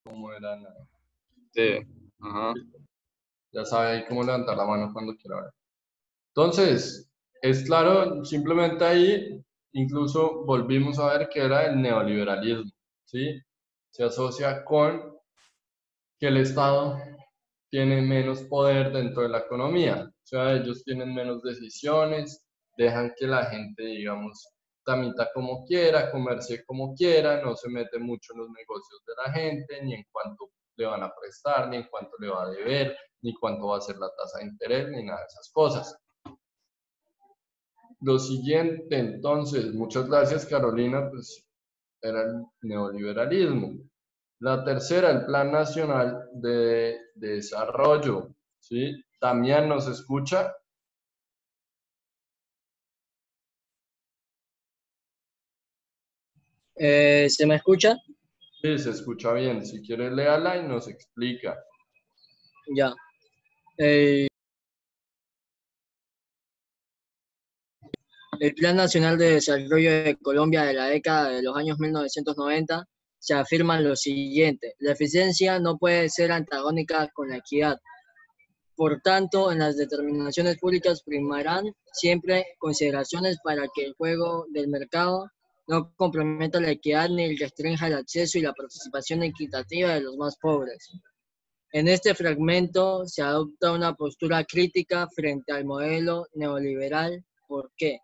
cómo era nada. Sí. Ajá. Ya sabe ahí cómo levantar la mano cuando quiera ver. Entonces, es claro, simplemente ahí incluso volvimos a ver que era el neoliberalismo, ¿sí? Se asocia con que el Estado tiene menos poder dentro de la economía, o sea, ellos tienen menos decisiones, dejan que la gente, digamos, tramita como quiera, comercie como quiera, no se mete mucho en los negocios de la gente, ni en cuánto le van a prestar, ni en cuánto le va a deber, ni cuánto va a ser la tasa de interés, ni nada de esas cosas. Lo siguiente, entonces, muchas gracias Carolina, pues era el neoliberalismo. La tercera, el Plan Nacional de Desarrollo, ¿sí? ¿También nos escucha? ¿Se me escucha? Sí, se escucha bien. Si quiere, léala y nos explica. Ya. El, el Plan Nacional de Desarrollo de Colombia de la década de los años 1990 se afirma lo siguiente: la eficiencia no puede ser antagónica con la equidad. Por tanto, en las determinaciones públicas primarán siempre consideraciones para que el juego del mercado no comprometa la equidad ni restrinja el acceso y la participación equitativa de los más pobres. En este fragmento se adopta una postura crítica frente al modelo neoliberal. ¿Por qué?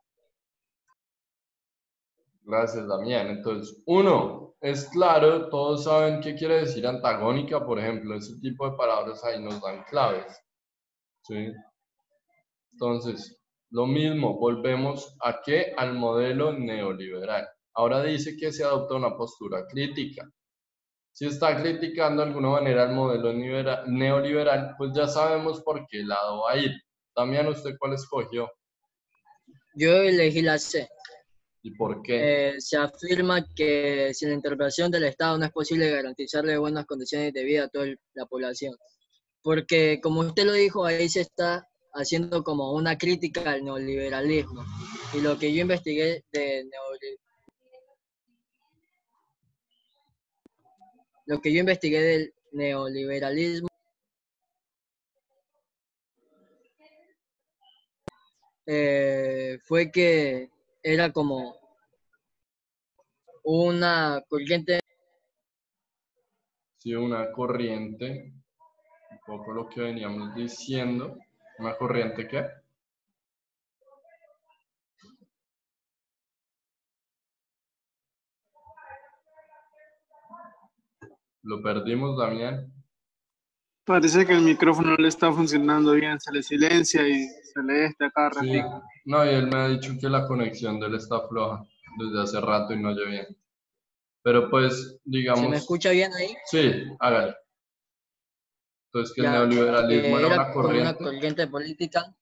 Gracias, Damián. Entonces, uno, es claro, todos saben qué quiere decir antagónica, por ejemplo, ese tipo de palabras ahí nos dan claves, ¿sí? Entonces, lo mismo, volvemos a qué, al modelo neoliberal. Ahora dice que se adopta una postura crítica. Si está criticando de alguna manera el modelo neoliberal, pues ya sabemos por qué lado va a ir. También usted cuál escogió Yo elegí la C. y por qué. Se afirma que sin la intervención del Estado no es posible garantizarle buenas condiciones de vida a toda la población. Porque, como usted lo dijo, ahí se está haciendo como una crítica al neoliberalismo. Y lo que yo investigué del neoliberalismo fue que era como una corriente. Sí, una corriente, un poco lo que veníamos diciendo. ¿Una corriente qué? Lo perdimos, Damián. Parece que el micrófono no le está funcionando bien, se le silencia y se le destaca Sí, ratico. no, y él me ha dicho que la conexión de él está floja desde hace rato y no oye bien. Pero pues, ¿Se me digamos, escucha bien ahí? sí, hágale. Entonces, que el Ya, neoliberalismo era era una como una corriente. corriente política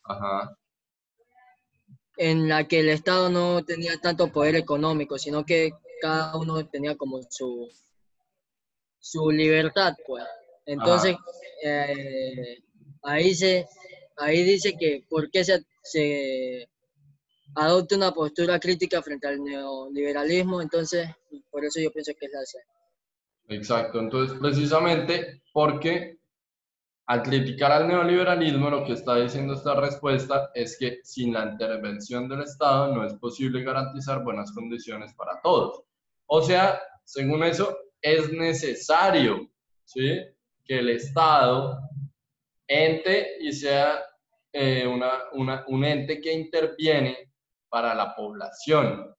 Ajá, en la que el Estado no tenía tanto poder económico, sino que cada uno tenía como su libertad, pues. Entonces, ajá. eh, ahí se, ahí dice que por qué se adopta una postura crítica frente al neoliberalismo, entonces, por eso yo pienso que es la C. Exacto, entonces precisamente porque al criticar al neoliberalismo lo que está diciendo esta respuesta es que sin la intervención del Estado no es posible garantizar buenas condiciones para todos. O sea, según eso, es necesario, ¿sí?, que el Estado ente y sea un ente que interviene para la población.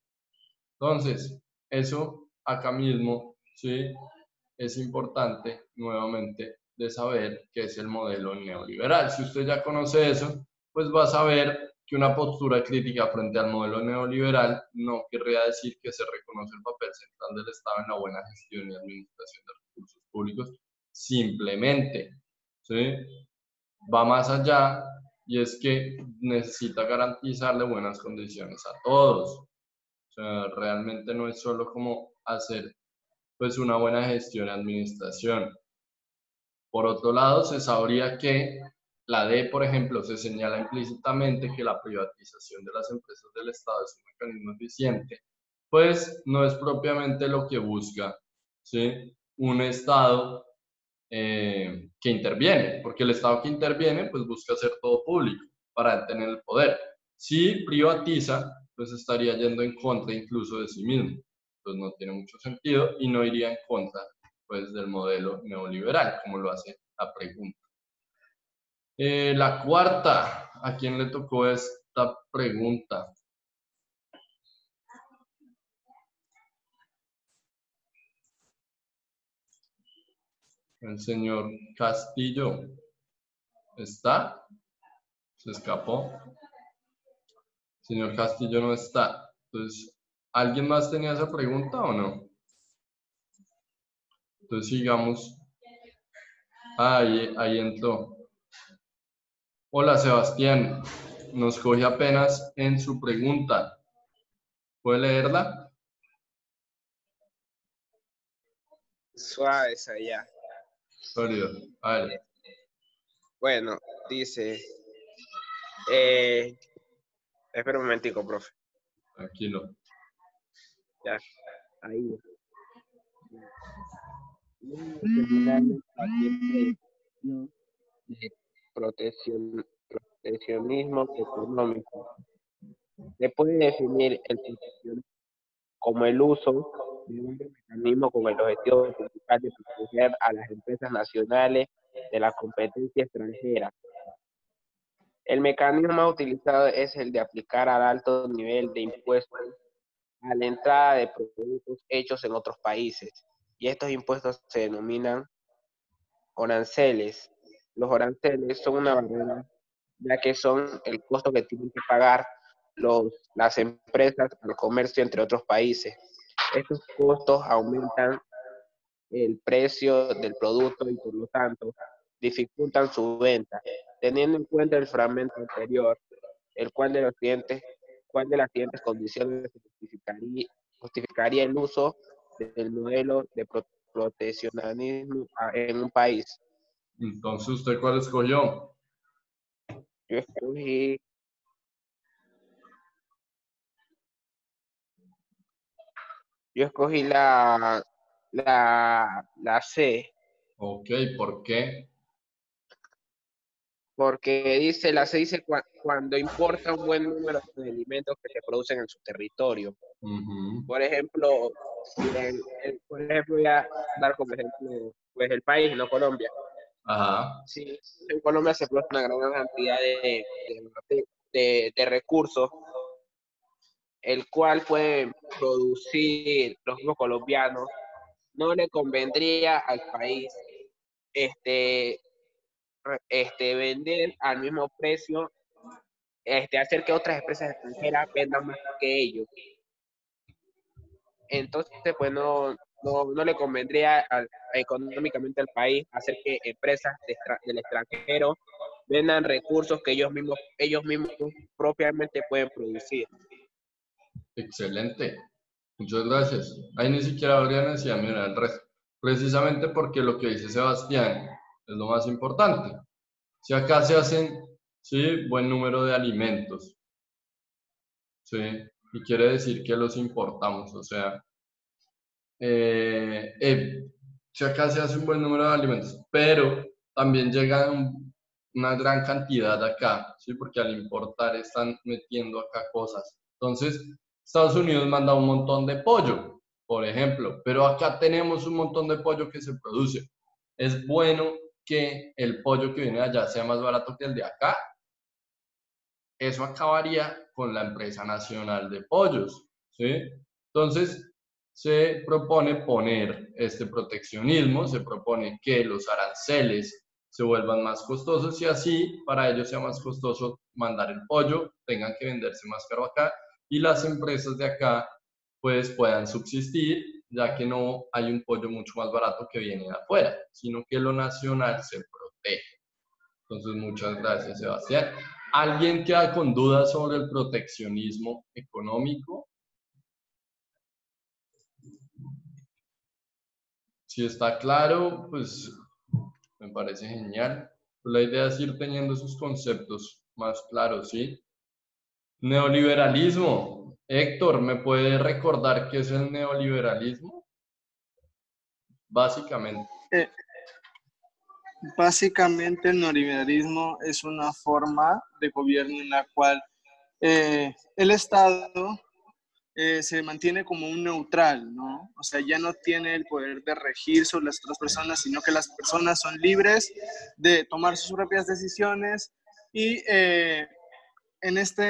Entonces, eso acá mismo, ¿sí?, es importante nuevamente de saber qué es el modelo neoliberal. Si usted ya conoce eso, pues va a saber que una postura crítica frente al modelo neoliberal no querría decir que se reconoce el papel central del Estado en la buena gestión y administración de recursos públicos, simplemente, ¿sí?, va más allá y es que necesita garantizarle buenas condiciones a todos. O sea, realmente no es solo como hacer pues una buena gestión y administración. Por otro lado, se sabría que la D, por ejemplo, se señala implícitamente que la privatización de las empresas del Estado es un mecanismo eficiente, pues no es propiamente lo que busca, ¿sí?, un Estado que interviene, porque el Estado que interviene pues busca hacer todo público para tener el poder. Si privatiza, pues estaría yendo en contra incluso de sí mismo. Pues no tiene mucho sentido y no iría en contra pues del modelo neoliberal, como lo hace la pregunta. La cuarta, ¿a quién le tocó esta pregunta? El señor Castillo. ¿Está? Se escapó. Señor Castillo no está. Entonces, ¿alguien más tenía esa pregunta o no? Entonces sigamos. Ahí entró. Hola Sebastián, nos coge apenas en su pregunta. ¿Puede leerla? Suave esa ya. Sólido. A ver. Bueno, dice, espera un momentico, profe. Tranquilo. Ya, ahí. De proteccionismo económico. Se puede definir el proteccionismo como el uso de un mecanismo con el objetivo principal de proteger a las empresas nacionales de la competencia extranjera. El mecanismo más utilizado es el de aplicar al alto nivel de impuestos a la entrada de productos hechos en otros países. Y estos impuestos se denominan aranceles. Los aranceles son una barrera, ya que son el costo que tienen que pagar las empresas al comercio entre otros países. Estos costos aumentan el precio del producto y por lo tanto dificultan su venta. Teniendo en cuenta el fragmento anterior, cuál de las siguientes condiciones justificaría el uso del modelo de proteccionismo en un país. Entonces, ¿usted cuál escogió? Yo escogí la C. Ok, ¿por qué? Porque la C dice cuando importa un buen número de alimentos que se producen en su territorio. Por ejemplo, voy a dar como ejemplo pues el país, no Colombia. Ajá. Sí, en Colombia se produce una gran cantidad de recursos, el cual pueden producir los mismos colombianos. No le convendría al país vender al mismo precio, hacer que otras empresas extranjeras vendan más que ellos. Entonces, pues no le convendría económicamente al país hacer que empresas del extranjero vendan recursos que ellos mismos propiamente pueden producir. Excelente. Muchas gracias. Ahí ni siquiera habría necesidad de mirar el resto. Precisamente porque lo que dice Sebastián es lo más importante. Si acá se hacen, sí, buen número de alimentos, sí, y quiere decir que los importamos, o sea, si acá se hace un buen número de alimentos, pero también llegan una gran cantidad acá, sí, porque al importar están metiendo acá cosas. Entonces, Estados Unidos manda un montón de pollo, por ejemplo, pero acá tenemos un montón de pollo que se produce. Es bueno que el pollo que viene de allá sea más barato que el de acá. Eso acabaría con la empresa nacional de pollos, ¿sí? Entonces, se propone poner este proteccionismo, se propone que los aranceles se vuelvan más costosos y así para ellos sea más costoso mandar el pollo, tengan que venderse más caro acá y las empresas de acá pues puedan subsistir, ya que no hay un pollo mucho más barato que viene de afuera, sino que lo nacional se protege. Entonces, muchas gracias, Sebastián. ¿Alguien queda con dudas sobre el proteccionismo económico? Si está claro, pues me parece genial. Pues la idea es ir teniendo esos conceptos más claros, ¿sí? Neoliberalismo. Héctor, ¿me puede recordar qué es el neoliberalismo? básicamente. Básicamente el neoliberalismo es una forma de gobierno en la cual el Estado se mantiene como un neutral, ¿no? O sea, ya no tiene el poder de regir sobre las otras personas, sino que las personas son libres de tomar sus propias decisiones y en esta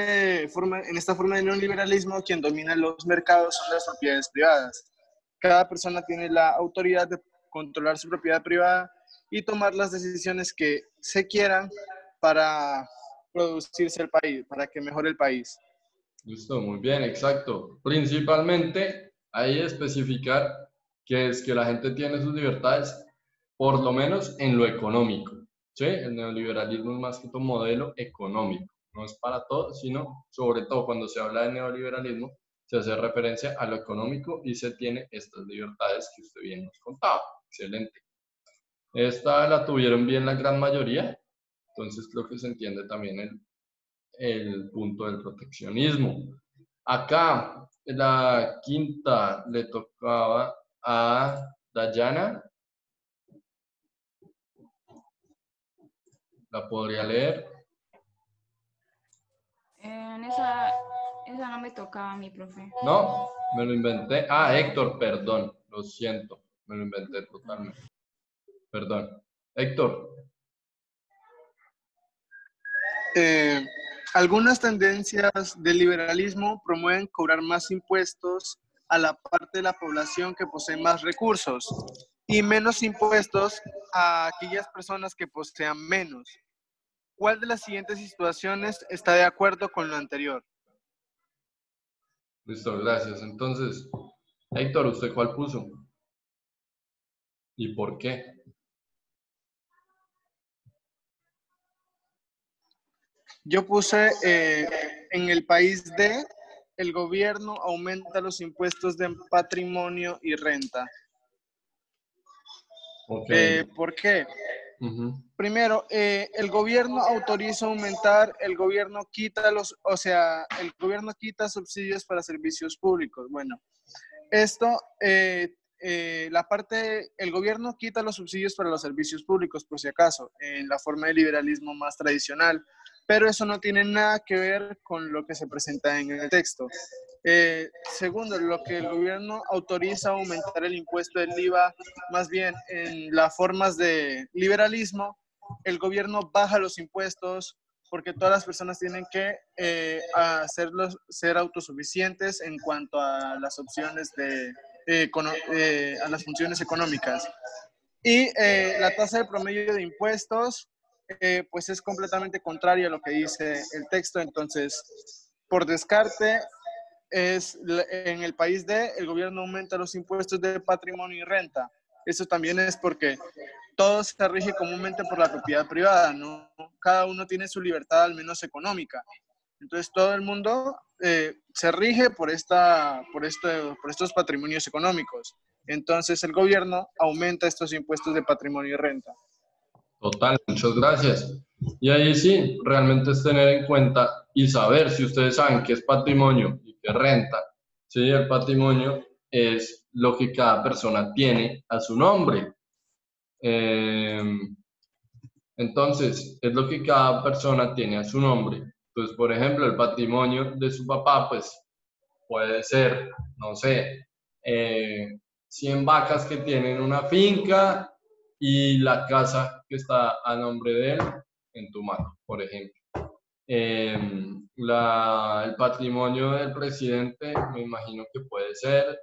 forma de neoliberalismo, quien domina los mercados son las propiedades privadas. Cada persona tiene la autoridad de controlar su propiedad privada y tomar las decisiones que se quieran para producirse el país, para que mejore el país. Listo, muy bien, exacto. Principalmente, ahí especificar que es que la gente tiene sus libertades, por lo menos en lo económico, ¿sí? El neoliberalismo es más que todo un modelo económico, no es para todo, sino sobre todo cuando se habla de neoliberalismo, se hace referencia a lo económico y se tiene estas libertades que usted bien nos contaba. Excelente. Esta la tuvieron bien la gran mayoría, entonces creo que se entiende también el punto del proteccionismo. Acá, la quinta le tocaba a Dayana. ¿La podría leer? Esa no me tocaba a mí, profe. No, me lo inventé. Ah, Héctor, perdón, lo siento, me lo inventé totalmente. Perdón. Héctor. Algunas tendencias del liberalismo promueven cobrar más impuestos a la parte de la población que posee más recursos y menos impuestos a aquellas personas que posean menos. ¿Cuál de las siguientes situaciones está de acuerdo con lo anterior? Listo, gracias. Entonces, Héctor, ¿usted cuál puso? ¿Y por qué? Yo puse en el país D, el gobierno aumenta los impuestos de patrimonio y renta. Okay. ¿Por qué? Uh-huh. Primero, el gobierno autoriza aumentar, el gobierno quita el gobierno quita subsidios para servicios públicos. Bueno, esto, el gobierno quita los subsidios para los servicios públicos, por si acaso, en la forma de liberalismo más tradicional, pero eso no tiene nada que ver con lo que se presenta en el texto. Segundo, lo que el gobierno autoriza aumentar el impuesto del IVA, más bien en las formas de liberalismo, el gobierno baja los impuestos porque todas las personas tienen que ser autosuficientes en cuanto a las opciones a las funciones económicas. Y la tasa de promedio de impuestos, pues es completamente contraria a lo que dice el texto. Entonces, por descarte, en el país D, el gobierno aumenta los impuestos de patrimonio y renta. Eso también es porque todo se rige comúnmente por la propiedad privada, ¿no? Cada uno tiene su libertad, al menos económica. Entonces, todo el mundo se rige por estos patrimonios económicos. Entonces, el gobierno aumenta estos impuestos de patrimonio y renta. Total, muchas gracias. Y ahí sí, realmente es tener en cuenta y saber si ustedes saben qué es patrimonio y qué renta. Sí, el patrimonio es lo que cada persona tiene a su nombre. Entonces, es lo que cada persona tiene a su nombre. Entonces, por ejemplo, el patrimonio de su papá, pues puede ser, no sé, 100 vacas que tienen una finca y la casa que está a nombre de él en Tumaco, por ejemplo. El patrimonio del presidente, me imagino que puede ser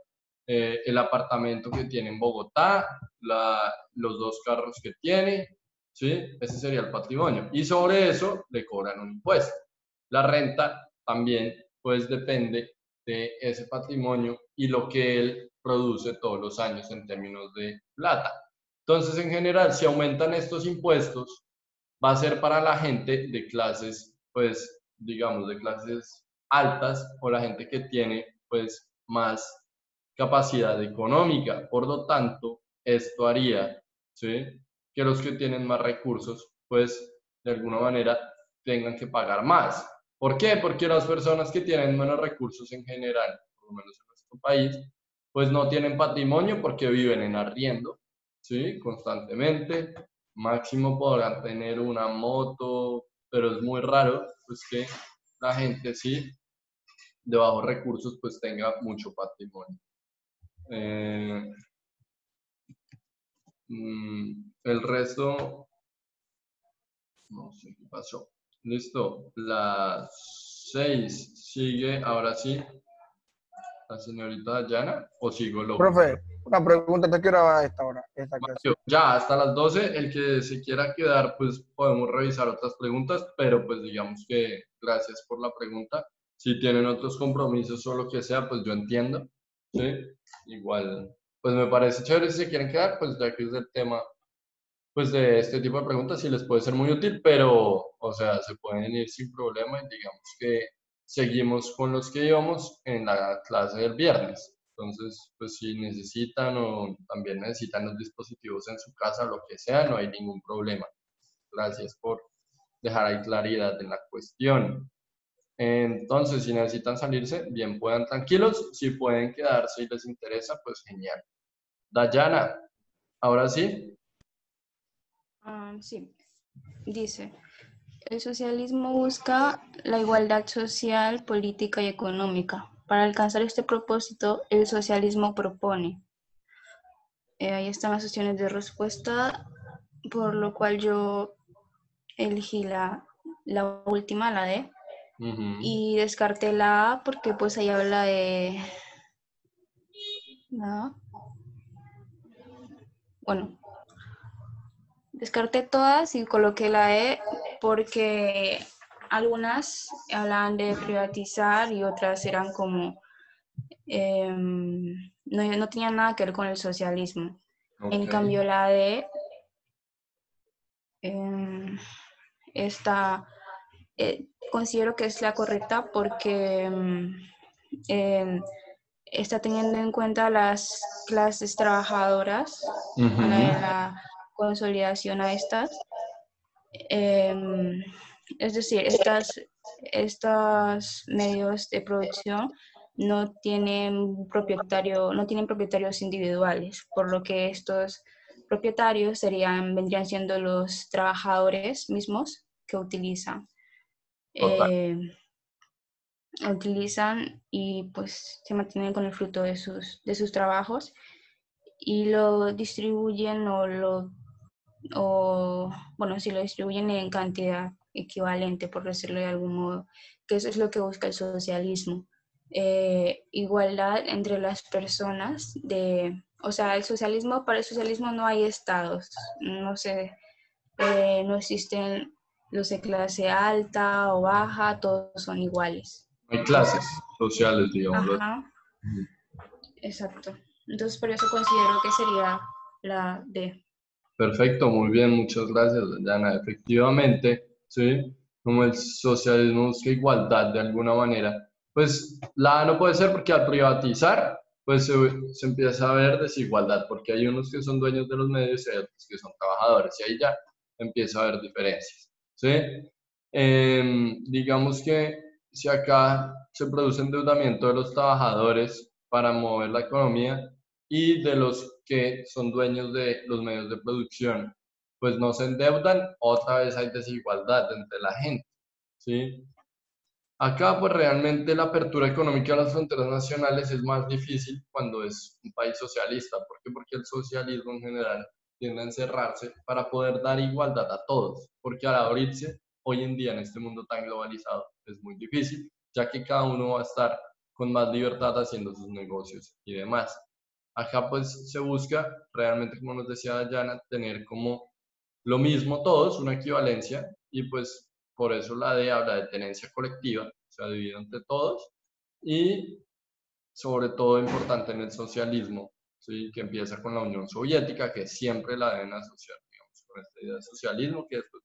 el apartamento que tiene en Bogotá, los 2 carros que tiene, ¿sí? Ese sería el patrimonio. Y sobre eso le cobran un impuesto. La renta también, pues, depende de ese patrimonio y lo que él produce todos los años en términos de plata. Entonces, en general, si aumentan estos impuestos, va a ser para la gente de clases, pues, digamos, de clases altas o la gente que tiene, pues, más capacidad económica. Por lo tanto, esto haría, ¿sí?, que los que tienen más recursos, pues, de alguna manera, tengan que pagar más. ¿Por qué? Porque las personas que tienen menos recursos en general, por lo menos en nuestro país, pues no tienen patrimonio porque viven en arriendo ¿sí? Constantemente. Máximo podrán tener una moto, pero es muy raro pues que la gente sí de bajos recursos pues tenga mucho patrimonio. El resto, no sé qué pasó. Listo, las 6 sigue, ahora sí, la señorita Dayana, o sigo loco. Profe, una pregunta, ¿hasta qué hora va esta hora, esta clase? Ya hasta las 12, el que se quiera quedar, pues podemos revisar otras preguntas, pero pues digamos que gracias por la pregunta. Si tienen otros compromisos o lo que sea, pues yo entiendo, ¿sí? Igual, pues me parece chévere si se quieren quedar, pues ya que es el tema, pues de este tipo de preguntas sí les puede ser muy útil, pero, o sea, se pueden ir sin problema y digamos que seguimos con los que íbamos en la clase del viernes. Entonces, pues si necesitan o también necesitan los dispositivos en su casa, lo que sea, no hay ningún problema. Gracias por dejar ahí claridad en la cuestión. Entonces, si necesitan salirse, bien puedan tranquilos. Si pueden quedarse y les interesa, pues genial. Dayana, ahora sí. Sí, dice, el socialismo busca la igualdad social, política y económica. Para alcanzar este propósito, el socialismo propone. Ahí están las opciones de respuesta, por lo cual yo elegí la última, la D, y descarté la A porque pues ahí habla de... ¿no? Bueno, descarté todas y coloqué la E porque algunas hablaban de privatizar y otras eran como... no tenían nada que ver con el socialismo. En cambio la D esta considero que es la correcta porque está teniendo en cuenta las clases trabajadoras, la consolidación a estas. Es decir, estos medios de producción no tienen propietarios individuales, por lo que estos propietarios vendrían siendo los trabajadores mismos que utilizan y pues se mantienen con el fruto de sus trabajos y lo distribuyen si lo distribuyen en cantidad equivalente, por decirlo de algún modo, que eso es lo que busca el socialismo. Igualdad entre las personas para el socialismo no hay estados, no existen los de clase alta o baja, todos son iguales. Hay clases sociales, digamos. Ajá, exacto. Entonces por eso considero que sería la D. Perfecto, muy bien, muchas gracias, Dayana. Efectivamente, sí, como el socialismo busca igualdad de alguna manera, pues la A no puede ser porque al privatizar, pues se empieza a ver desigualdad, porque hay unos que son dueños de los medios y hay otros que son trabajadores, y ahí ya empieza a haber diferencias, ¿sí? Digamos que si acá se produce endeudamiento de los trabajadores para mover la economía, y de los que son dueños de los medios de producción, pues no se endeudan, otra vez hay desigualdad entre la gente, ¿sí? Acá pues realmente la apertura económica a las fronteras nacionales es más difícil cuando es un país socialista. ¿Por qué? Porque el socialismo en general tiende a encerrarse para poder dar igualdad a todos, porque al abrirse hoy en día en este mundo tan globalizado es muy difícil, ya que cada uno va a estar con más libertad haciendo sus negocios y demás. Acá pues se busca realmente, como nos decía Dayana, tener como lo mismo todos, una equivalencia, y pues por eso la D habla de tenencia colectiva, o sea, dividido entre todos, y sobre todo importante en el socialismo, ¿sí? Que empieza con la Unión Soviética, que siempre la deben asociar, digamos, con esta idea de socialismo, que después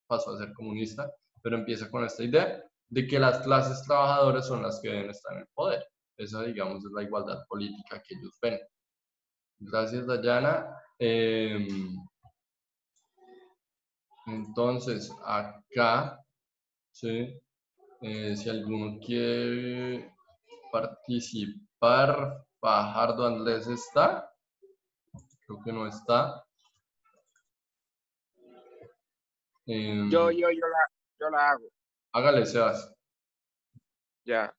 pasó a ser comunista, pero empieza con esta idea de que las clases trabajadoras son las que deben estar en el poder. Esa, digamos, es la igualdad política que ellos ven. Gracias, Dayana. Entonces, acá, ¿sí? Si alguno quiere participar, Fajardo Andrés está. Creo que no está. Yo la hago. Hágale, Sebas. Ya.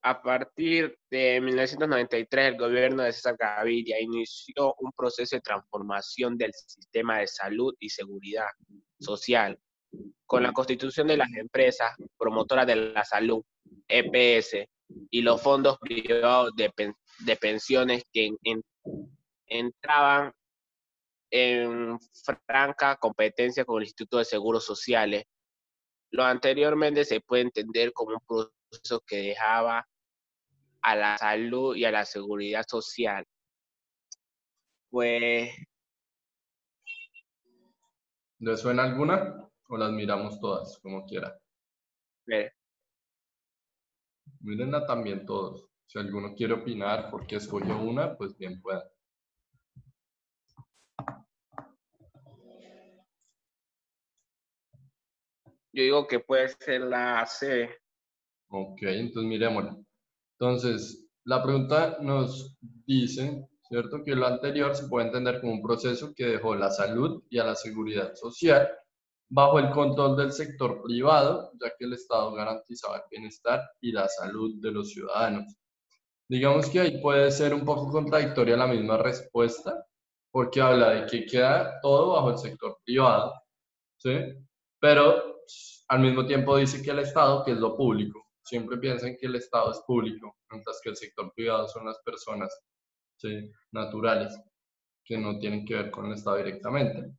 A partir de 1993, el gobierno de César Gaviria inició un proceso de transformación del sistema de salud y seguridad social, con la constitución de las empresas promotoras de la salud, EPS, y los fondos privados de pensiones que entraban en franca competencia con el Instituto de Seguros Sociales. Lo anteriormente se puede entender como un proceso que dejaba a la salud y a la seguridad social. Pues, ¿Le suena alguna? ¿O las miramos todas, como quiera? eh, Mírenla también todos. Si alguno quiere opinar porque escogió una, pues bien pueda. yo digo que puede ser la C. Ok, entonces miremosla. Entonces, la pregunta nos dice, ¿cierto? Que lo anterior se puede entender como un proceso que dejó la salud y a la seguridad social bajo el control del sector privado, ya que el Estado garantizaba el bienestar y la salud de los ciudadanos. Digamos que ahí puede ser un poco contradictoria la misma respuesta, porque habla de que queda todo bajo el sector privado, ¿sí? Pero al mismo tiempo dice que el Estado, que es lo público, siempre piensan que el Estado es público, mientras que el sector privado son las personas, ¿sí?, naturales, que no tienen que ver con el Estado directamente.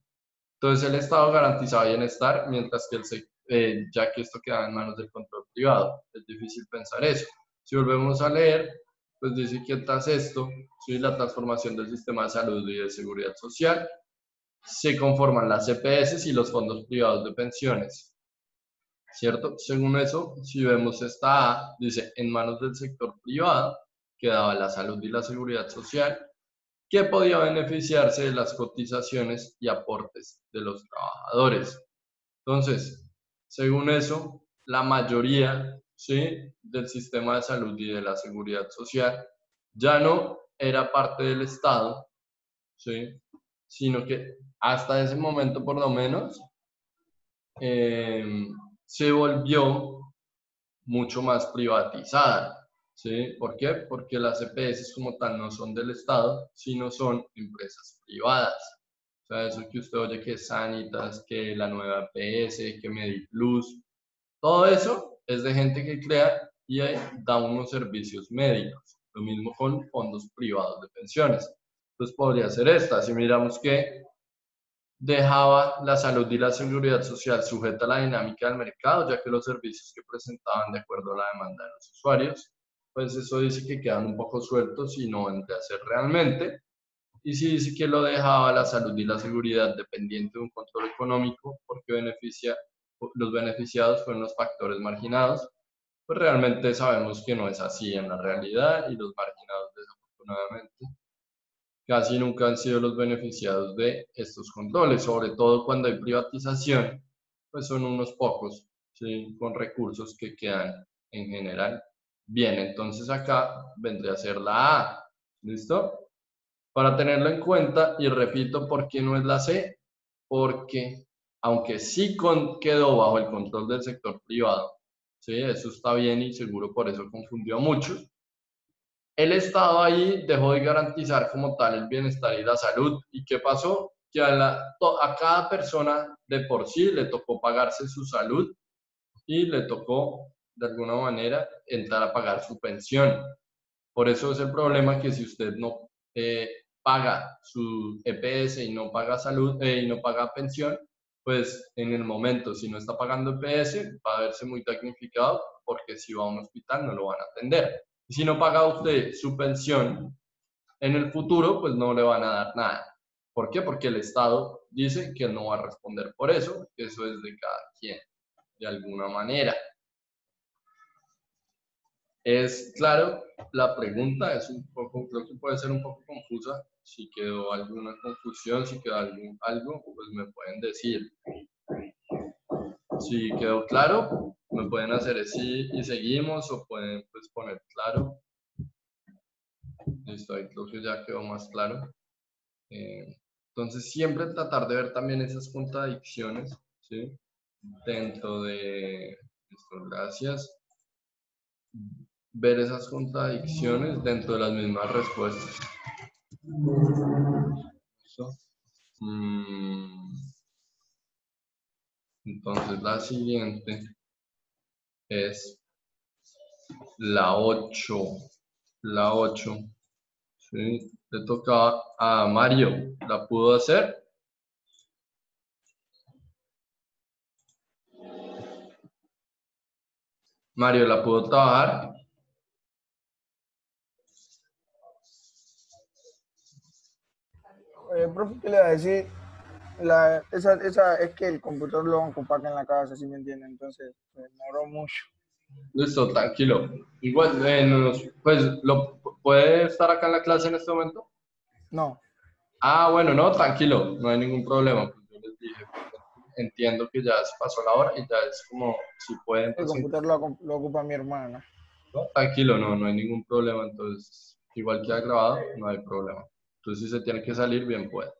Entonces el Estado garantizaba bienestar, mientras que ya que esto quedaba en manos del control privado. Es difícil pensar eso. Si volvemos a leer, pues dice que tras esto, ¿sí?, la transformación del sistema de salud y de seguridad social, se conforman las EPS y los fondos privados de pensiones, ¿cierto? Según eso, si vemos esta A, dice, en manos del sector privado, quedaba la salud y la seguridad social, que podía beneficiarse de las cotizaciones y aportes de los trabajadores. Entonces, según eso, la mayoría, ¿sí?, del sistema de salud y de la seguridad social ya no era parte del Estado, ¿sí?, sino que hasta ese momento, por lo menos, se volvió mucho más privatizada. ¿Sí? ¿Por qué? Porque las EPS como tal no son del Estado, sino son empresas privadas. O sea, eso que usted oye que es Sanitas, que la nueva EPS, que Mediplus, todo eso es de gente que crea y da unos servicios médicos. Lo mismo con fondos privados de pensiones. Entonces podría ser esta. Si miramos que dejaba la salud y la seguridad social sujeta a la dinámica del mercado, ya que los servicios que presentaban de acuerdo a la demanda de los usuarios, pues eso dice que quedan un poco sueltos y no van a hacer realmente. Y si dice que lo dejaba la salud y la seguridad dependiente de un control económico, porque los beneficiados fueron los factores marginados, pues realmente sabemos que no es así en la realidad y los marginados desafortunadamente casi nunca han sido los beneficiados de estos controles, sobre todo cuando hay privatización, pues son unos pocos, ¿sí?, con recursos que quedan en general bien. Entonces acá vendría a ser la A, ¿listo? Para tenerlo en cuenta, y repito, ¿por qué no es la C? Porque aunque sí quedó bajo el control del sector privado, ¿sí?, eso está bien y seguro por eso confundió a muchos, el Estado ahí dejó de garantizar como tal el bienestar y la salud. ¿Y qué pasó? Que a cada persona de por sí le tocó pagarse su salud y le tocó de alguna manera entrar a pagar su pensión. Por eso es el problema que si usted no paga su EPS y no paga salud y no paga pensión, pues en el momento, si no está pagando EPS, va a verse muy tecnificado porque si va a un hospital no lo van a atender. Y si no paga usted su pensión en el futuro, pues no le van a dar nada. ¿Por qué? Porque el Estado dice que no va a responder por eso, que eso es de cada quien, de alguna manera. Es claro, la pregunta es un poco, creo que puede ser un poco confusa. Si quedó alguna confusión, si quedó algo, pues me pueden decir. Si quedó claro, me pueden hacer así y seguimos, o pueden pues poner claro. Listo, ahí creo que ya quedó más claro. Entonces, siempre tratar de ver también esas contradicciones, ¿sí? Dentro de, listo, gracias, ver esas contradicciones dentro de las mismas respuestas. ¿Listo? Entonces, la siguiente es la 8. La 8. ¿Sí? Le toca a Mario. ¿La pudo hacer? Mario, ¿la pudo trabajar? Profe, ¿qué le va a decir? Esa es que el computador lo van a ocupar acá en la casa, ¿sí me entiende? Entonces, me demoró mucho. Listo, tranquilo. Igual, pues, ¿puede estar acá en la clase en este momento? No, Ah, bueno, no, tranquilo, no hay ningún problema. Pues yo les dije, entiendo que ya se pasó la hora y ya es como, si pueden, el pues, computador lo ocupa mi hermana. ¿no? Tranquilo, no hay ningún problema. Entonces, igual queda grabado, no hay problema. Entonces, si se tiene que salir, bien puede.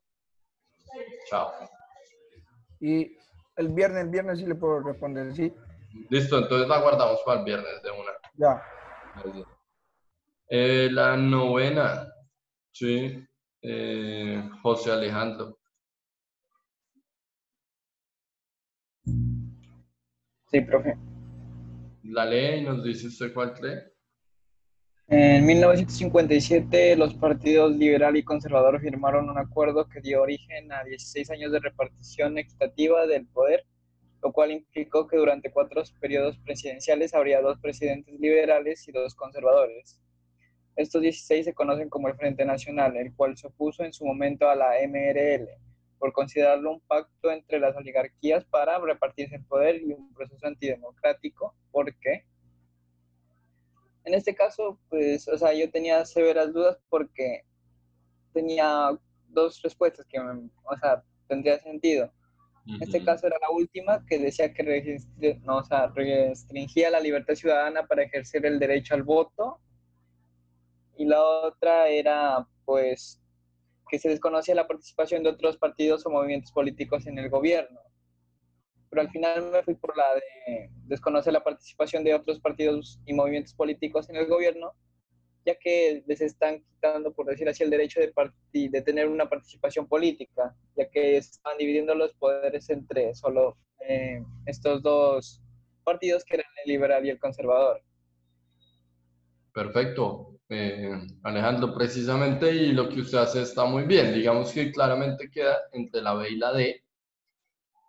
Chao. Y el viernes sí le puedo responder, ¿sí? Listo, entonces la guardamos para el viernes de una. Ya. Gracias. La novena, sí, José Alejandro. Sí, profe. La lee y nos dice usted cuál cree. En 1957, los partidos liberal y conservador firmaron un acuerdo que dio origen a 16 años de repartición equitativa del poder, lo cual implicó que durante 4 periodos presidenciales habría 2 presidentes liberales y 2 conservadores. Estos 16 se conocen como el Frente Nacional, el cual se opuso en su momento a la MRL, por considerarlo un pacto entre las oligarquías para repartirse el poder y un proceso antidemocrático, porque en este caso, pues, o sea, yo tenía severas dudas porque tenía 2 respuestas que, o sea, tendría sentido. En este caso era la última, que decía que no, o sea, restringía la libertad ciudadana para ejercer el derecho al voto, y la otra era, pues, que se desconocía la participación de otros partidos o movimientos políticos en el gobierno. Pero al final me fui por la de desconocer la participación de otros partidos y movimientos políticos en el gobierno, ya que les están quitando, por decir así, el derecho de tener una participación política, ya que están dividiendo los poderes entre solo estos 2 partidos, que eran el liberal y el conservador. Perfecto, Alejandro, precisamente, y lo que usted hace está muy bien. Digamos que claramente queda entre la B y la D.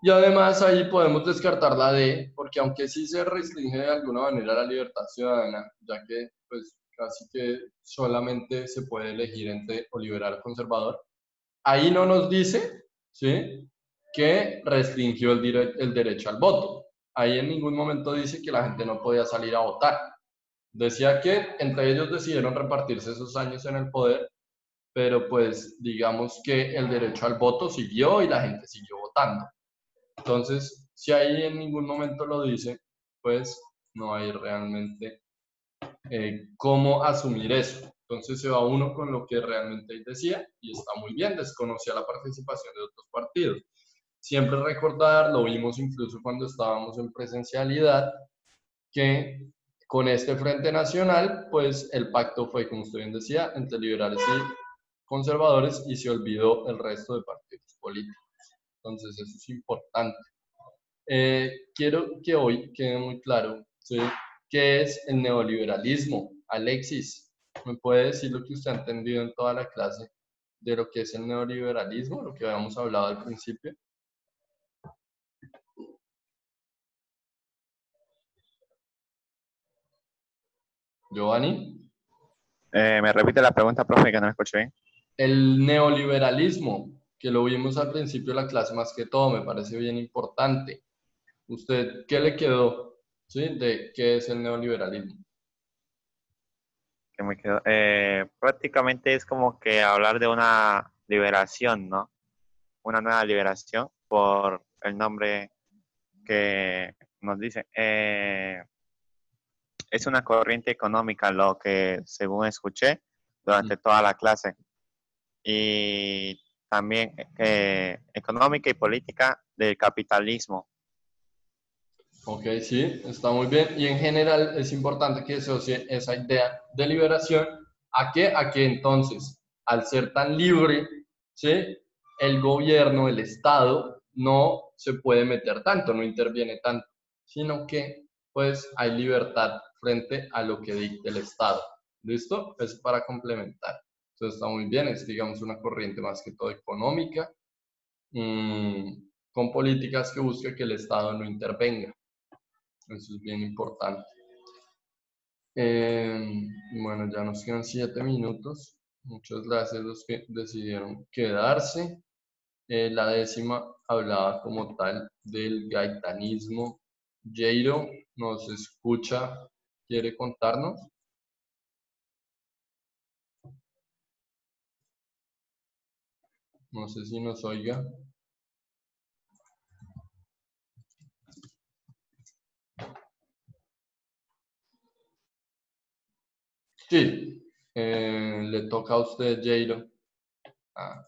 Y además ahí podemos descartar la D, porque aunque sí se restringe de alguna manera la libertad ciudadana, ya que pues casi que solamente se puede elegir entre o liberal o conservador, ahí no nos dice, ¿sí?, que restringió el derecho al voto. Ahí en ningún momento dice que la gente no podía salir a votar. Decía que entre ellos decidieron repartirse esos años en el poder, pero pues digamos que el derecho al voto siguió y la gente siguió votando. Entonces, si ahí en ningún momento lo dice, pues no hay realmente cómo asumir eso. Entonces se va uno con lo que realmente él decía y está muy bien, desconocía la participación de otros partidos. Siempre recordar, lo vimos incluso cuando estábamos en presencialidad, que con este Frente Nacional, pues el pacto fue, como usted bien decía, entre liberales y conservadores y se olvidó el resto de partidos políticos. Entonces eso es importante. Quiero que hoy quede muy claro, ¿sí?, qué es el neoliberalismo. Alexis, ¿me puede decir lo que usted ha entendido en toda la clase de lo que es el neoliberalismo, lo que habíamos hablado al principio? Giovanni. ¿Me repite la pregunta, profe, que no me escuché bien? El neoliberalismo, que lo vimos al principio de la clase más que todo, me parece bien importante. ¿Usted qué le quedó, sí, de qué es el neoliberalismo? Que me quedó. Prácticamente es como que hablar de una liberación, ¿no? Una nueva liberación por el nombre que nos dice. Es una corriente económica, lo que según escuché durante toda la clase. Y también económica y política del capitalismo. Ok, sí, está muy bien. Y en general es importante que se asocie esa idea de liberación a qué, a que entonces, al ser tan libre, ¿sí? El gobierno, el Estado, no se puede meter tanto, no interviene tanto, sino que pues hay libertad frente a lo que dicte el Estado. ¿Listo? Es para complementar. Entonces está muy bien, es digamos una corriente más que todo económica, con políticas que busque que el Estado no intervenga. Eso es bien importante. Bueno, ya nos quedan 7 minutos. Muchas gracias a los que decidieron quedarse. La décima hablaba como tal del gaitanismo. Jairo, ¿nos escucha? ¿Quiere contarnos? No sé si nos oiga. Sí, le toca a usted, Jairo. Ah,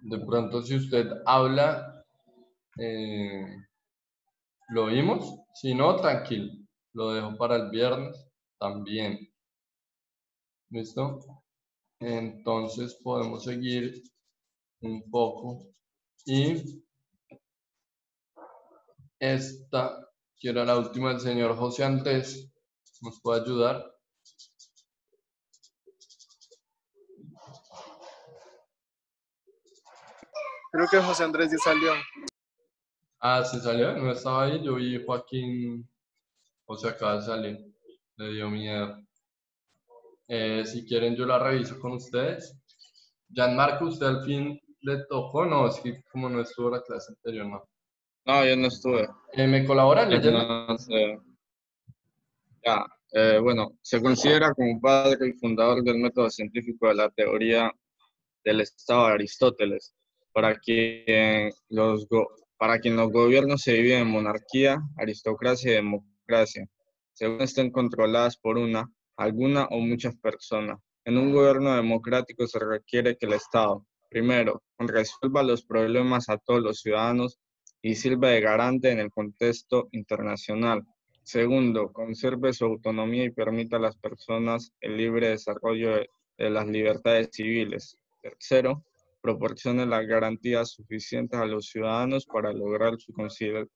de pronto, si usted habla, ¿lo oímos? Si no, tranquilo. Lo dejo para el viernes también. ¿Listo? Entonces podemos seguir un poco. Y esta, que era la última del señor José Andrés, ¿nos puede ayudar? Creo que José Andrés ya salió. Ah, ¿se salió? No estaba ahí. Yo vi Joaquín, o se acaba de salir. Le dio miedo. Si quieren, yo la reviso con ustedes. Gianmarco, ¿usted al fin le tocó? No, es que como no estuvo la clase anterior, no. No, yo no estuve. ¿Me colaboran leyendo? No sé. Ya, bueno, se considera como padre y fundador del método científico de la teoría del Estado de Aristóteles, para quien los gobiernos se dividen en monarquía, aristocracia y democracia, según estén controladas por alguna o muchas personas. En un gobierno democrático se requiere que el Estado, primero, resuelva los problemas a todos los ciudadanos y sirva de garante en el contexto internacional. Segundo, conserve su autonomía y permita a las personas el libre desarrollo de las libertades civiles. Tercero, proporcione las garantías suficientes a los ciudadanos para lograr su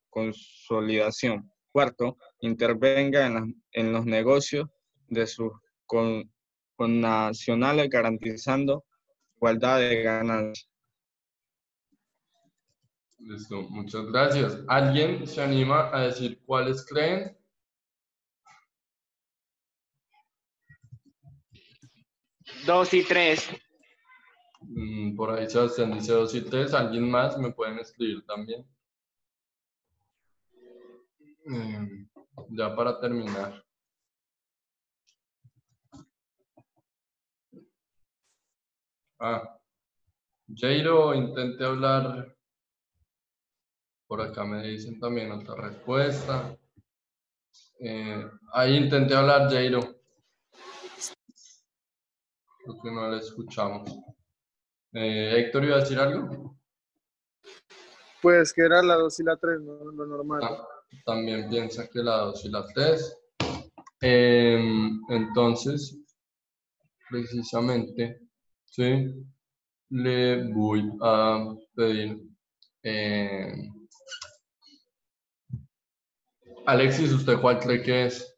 consolidación. Cuarto, intervenga en los negocios de sus connacionales garantizando igualdad de ganancias. Listo, muchas gracias. ¿Alguien se anima a decir cuáles creen? 2 y 3. Por ahí Sebastián dice 2 y 3. ¿Alguien más me pueden escribir también? Ya para terminar. Jairo, intenté hablar. Por acá me dicen también otra respuesta. Ahí intenté hablar, Jairo. Creo que no la escuchamos. Héctor, ¿iba a decir algo? Pues que era la 2 y la 3, ¿no? Lo normal. También piensa que la 2 y la 3. Entonces, precisamente, ¿sí? Le voy a pedir. Alexis, ¿usted cuál cree que es?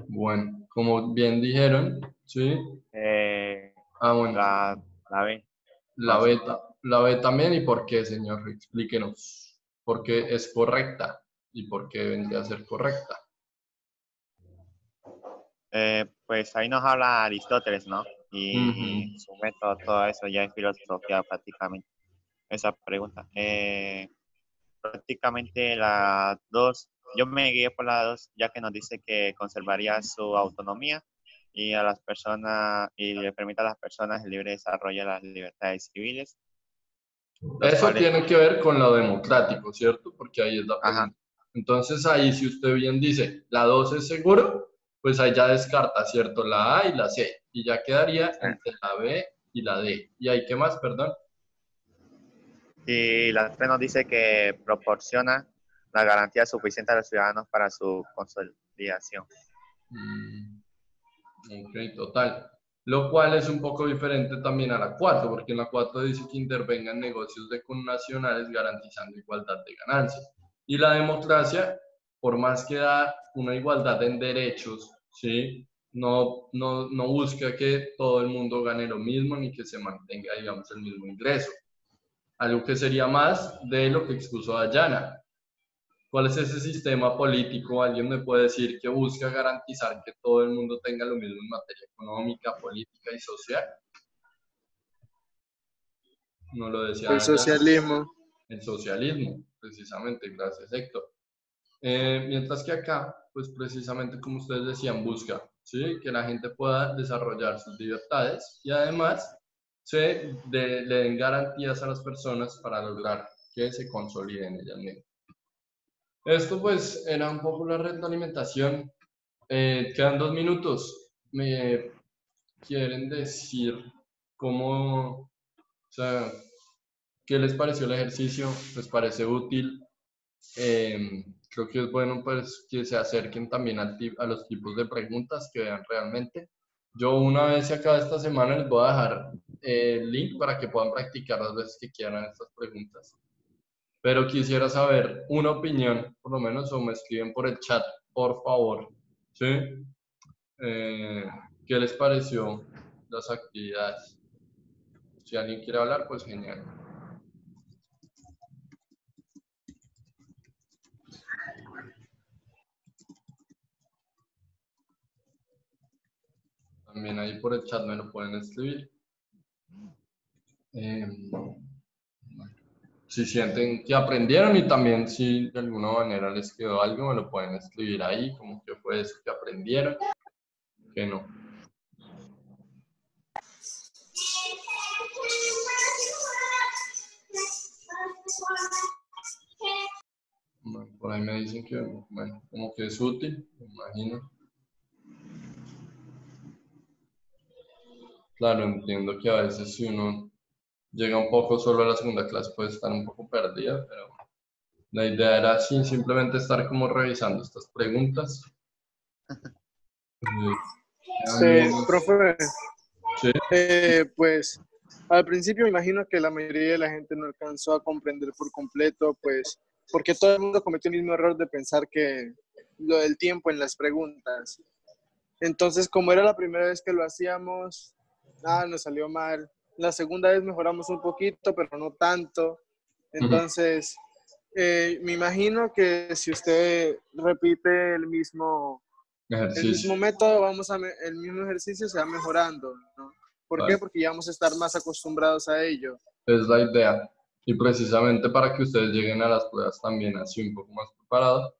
Bueno, como bien dijeron, ¿sí? Bueno. La B. La beta. La B también, ¿y por qué, señor? Explíquenos. ¿Por qué es correcta? ¿Y por qué vendría a ser correcta? Pues ahí nos habla Aristóteles, ¿no? Y su método, todo eso ya es filosofía prácticamente. Esa pregunta. Prácticamente la 2, yo me guié por la 2, ya que nos dice que conservaría su autonomía y a las personas, y le permite a las personas el libre desarrollo de las libertades civiles. Eso tiene que ver con lo democrático, ¿cierto? Porque ahí es la pregunta. Ajá. Entonces ahí si usted bien dice, la 2 es seguro, pues ahí ya descarta, ¿cierto? La A y la C. Y ya quedaría entre la B y la D. ¿Y ahí qué más, perdón? Y la 3 nos dice que proporciona la garantía suficiente a los ciudadanos para su consolidación. Ok, total. Lo cual es un poco diferente también a la 4, porque en la 4 dice que intervengan negocios de connacionales garantizando igualdad de ganancias. Y la democracia, por más que da una igualdad en derechos, ¿sí? No busca que todo el mundo gane lo mismo ni que se mantenga, digamos, el mismo ingreso. Algo que sería más de lo que expuso Dayana. ¿Cuál es ese sistema político? ¿Alguien me puede decir que busca garantizar que todo el mundo tenga lo mismo en materia económica, política y social? No lo decía El Dayana. socialismo. El socialismo, precisamente, gracias Héctor. Mientras que acá, pues precisamente como ustedes decían, busca, ¿sí? Que la gente pueda desarrollar sus libertades y además le den garantías a las personas para lograr que se consoliden ellas mismas. Esto pues era un poco la retroalimentación. Quedan 2 minutos. ¿Me quieren decir cómo, o sea, qué les pareció el ejercicio? ¿Les parece útil? Creo que es bueno pues, que se acerquen también a los tipos de preguntas, que vean realmente. Yo una vez se acaba esta semana les voy a dejar el link para que puedan practicar las veces que quieran estas preguntas. Pero quisiera saber una opinión, por lo menos, o me escriben por el chat, por favor. ¿Sí? ¿Qué les pareció las actividades? Si alguien quiere hablar, pues genial. También ahí por el chat me lo pueden escribir. Si sienten que aprendieron y también si de alguna manera les quedó algo, me lo pueden escribir ahí, como que fue eso que aprendieron, que no. Bueno, por ahí me dicen que, bueno, como que es útil, me imagino. Claro, entiendo que a veces si uno llega un poco solo a la segunda clase puede estar un poco perdida, pero la idea era así, simplemente estar como revisando estas preguntas. Sí, profe. Sí. Pues al principio me imagino que la mayoría de la gente no alcanzó a comprender por completo, pues, porque todo el mundo cometió el mismo error de pensar que lo del tiempo en las preguntas. Entonces, como era la primera vez que lo hacíamos, nos salió mal. La segunda vez mejoramos un poquito, pero no tanto. Entonces, me imagino que si usted repite el mismo método, el mismo ejercicio se va mejorando, ¿no? ¿Por qué? Porque ya vamos a estar más acostumbrados a ello. Es la idea. Y precisamente para que ustedes lleguen a las pruebas también así un poco más preparados,